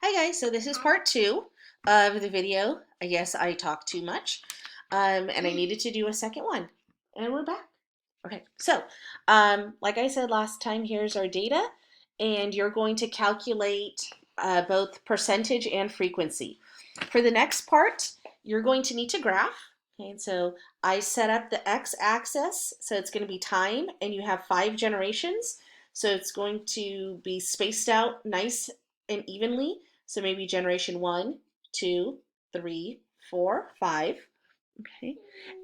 Hi guys, so this is part two of the video. I guess I talked too much and I needed to do a second one. And we're back. Okay, so like I said last time, here's our data and you're going to calculate both percentage and frequency. For the next part, you're going to need to graph. Okay, and so I set up the x-axis, so it's going to be time and you have 5 generations. So it's going to be spaced out nice and evenly. So maybe generation 1, 2, 3, 4, 5. Okay.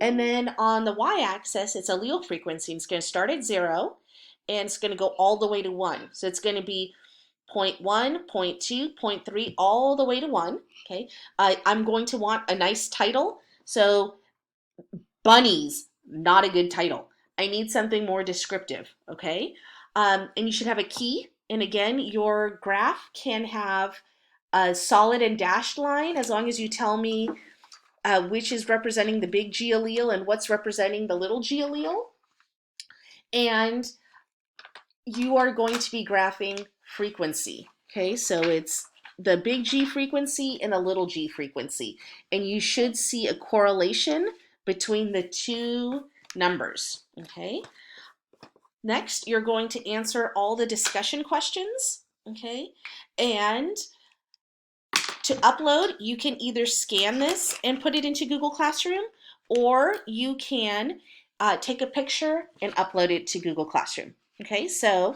And then on the y-axis, it's allele frequency. It's going to start at 0 and it's going to go all the way to 1. So it's going to be 0.1, 0.2, 0.3, all the way to 1. Okay. I'm going to want a nice title. So bunnies, not a good title. I need something more descriptive. Okay. And you should have a key. And again, your graph can have a solid and dashed line as long as you tell me which is representing the big G allele and what's representing the little G allele. And you are going to be graphing frequency. Okay, so it's the big G frequency and the little g frequency. And you should see a correlation between the two numbers. Okay. Next, you're going to answer all the discussion questions. Okay. And to upload, you can either scan this and put it into Google Classroom, or you can take a picture and upload it to Google Classroom. Okay, so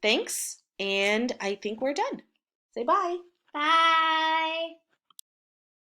thanks, and I think we're done. Say bye. Bye.